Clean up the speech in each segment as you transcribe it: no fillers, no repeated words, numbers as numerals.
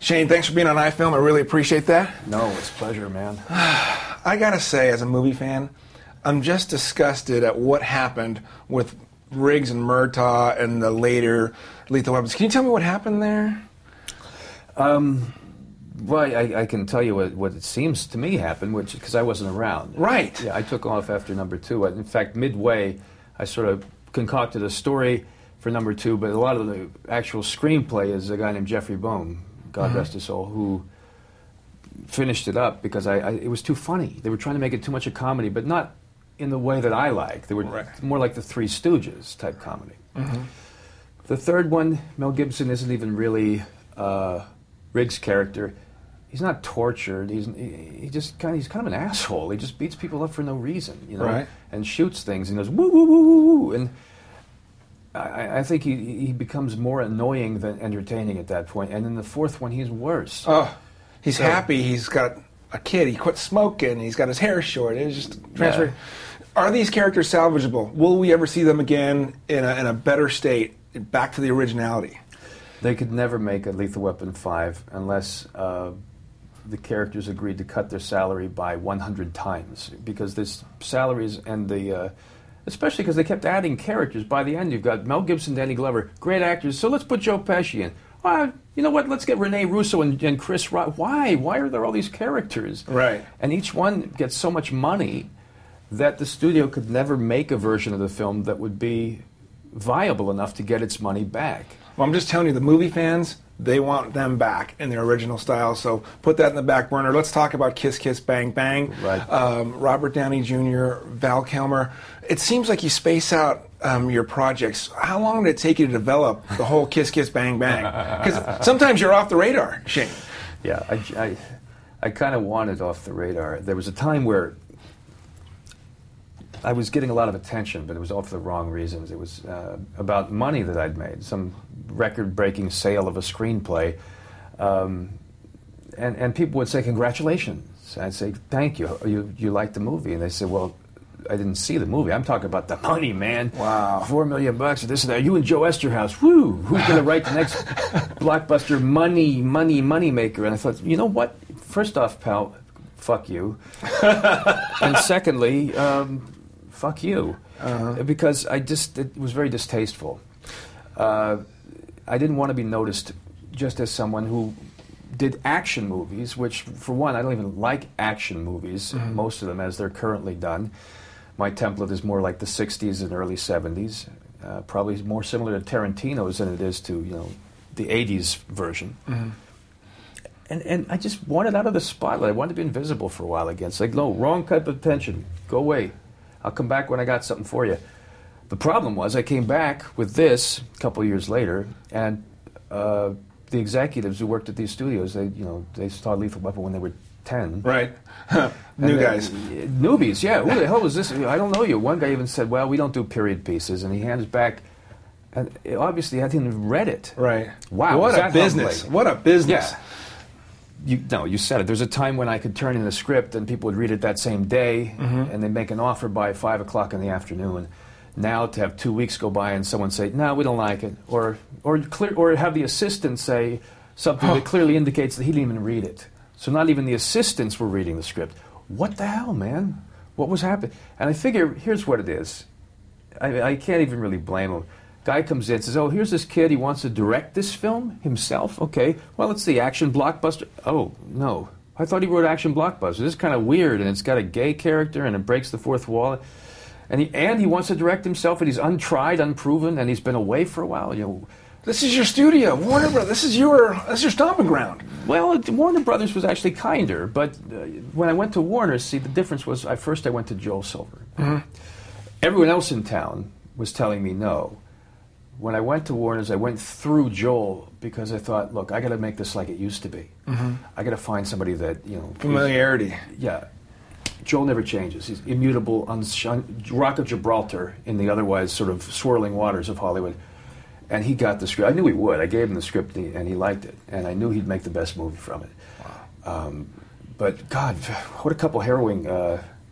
Shane, thanks for being on iFilm. I really appreciate that. No, it's a pleasure, man. I gotta say, as a movie fan, I'm just disgusted at what happened with Riggs and Murtaugh and the later Lethal Weapons. Can you tell me what happened there? Well, I can tell you what it seems to me happened, which because I wasn't around. Right. Yeah, I took off after number 2. In fact, midway, I sort of concocted a story for number 2, but a lot of the actual screenplay is a guy named Jeffrey Boehm, God rest his soul, who finished it up because it was too funny. They were trying to make it too much a comedy, but not in the way that I like. They were more like the Three Stooges type comedy. The third one, Mel Gibson isn't even really Riggs' character. He's not tortured. He's kind of an asshole. He just beats people up for no reason, you know, and shoots things and goes woo woo woo woo woo. And I think he becomes more annoying than entertaining at that point. And in the fourth one, he's worse. Oh, he's happy. He's got a kid. He quit smoking. He's got his hair short. It's just transferred. Yeah. Are these characters salvageable? Will we ever see them again in a better state, back to the originality? They could never make a Lethal Weapon 5 unless the characters agreed to cut their salary by 100 times, because this salaries and the especially because they kept adding characters. By the end, you've got Mel Gibson, Danny Glover, great actors. So let's put Joe Pesci in. You know what? Let's get Rene Russo and Chris Rock. Why? Why are there all these characters? Right. And each one gets so much money that the studio could never make a version of the film that would be viable enough to get its money back. Well, I'm just telling you, the movie fans, they want them back in their original style, so put that in the back burner. Let's talk about Kiss Kiss Bang Bang. Right. Robert Downey Jr., Val Kilmer. It seems like you space out your projects. How long did it take you to develop the whole Kiss Kiss Bang Bang? Because sometimes you're off the radar, Shane. Yeah, I kind of wanted off the radar. There was a time where I was getting a lot of attention, but it was all for the wrong reasons. It was about money that I'd made, some record-breaking sale of a screenplay, and people would say, "Congratulations." I'd say, "Thank you. You liked the movie?" And they said, "Well, I didn't see the movie. I'm talking about the money, man. Wow, $4 million or this and that. You and Joe Esterhaus. Woo! Who's going to write the next blockbuster money maker?" And I thought, you know what? First off, pal, fuck you, and secondly. Fuck you, because it was very distasteful. I didn't want to be noticed just as someone who did action movies, which, for one, I don't even like action movies, most of them as they're currently done. My template is more like the 60s and early 70s, probably more similar to Tarantino's than it is to, you know, the 80s version. And I just wanted out of the spotlight. I wanted to be invisible for a while again. It's like, no, wrong type of attention. Go away. I'll come back when I got something for you. The problem was I came back with this a couple of years later, and the executives who worked at these studios, they saw Lethal Weapon when they were 10. Right. New guys. Newbies, yeah. Who the hell was this? I don't know you. One guy even said, "Well, we don't do period pieces," and he hands back, and obviously I hadn't even read it. Right. Wow. What a business. What a business. Yeah. You said it. There's a time when I could turn in a script and people would read it that same day, and they'd make an offer by 5 o'clock in the afternoon. Now to have 2 weeks go by and someone say, "No, we don't like it," or have the assistant say something that clearly indicates that he didn't even read it. So not even the assistants were reading the script. What the hell, man? What was happening? And I figure, here's what it is. I can't even really blame him. Guy comes in and says, "Oh, here's this kid. He wants to direct this film himself. Okay, well, it's the action blockbuster." Oh, no. I thought he wrote action blockbuster. This is kind of weird, and it's got a gay character, and it breaks the fourth wall. And he wants to direct himself, and he's untried, unproven, and he's been away for a while. You know, this is your studio, Warner Brothers. This is your stomping ground. Well, Warner Brothers was actually kinder, but when I went to Warner, see, the difference was first I went to Joel Silver. Everyone else in town was telling me no. When I went to Warner's, I went through Joel because I thought, look, I got to make this like it used to be. I got to find somebody that, you know, familiarity. Yeah, Joel never changes. He's immutable, Rock of Gibraltar in the otherwise sort of swirling waters of Hollywood. And he got the script. I knew he would. I gave him the script, and he liked it. And I knew he'd make the best movie from it. Wow. But God, what a couple harrowing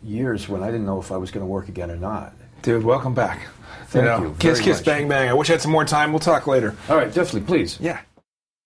years when I didn't know if I was going to work again or not. Dude, welcome back. Thank you. Kiss, kiss, bang, bang. I wish I had some more time. We'll talk later. All right, definitely, please. Yeah.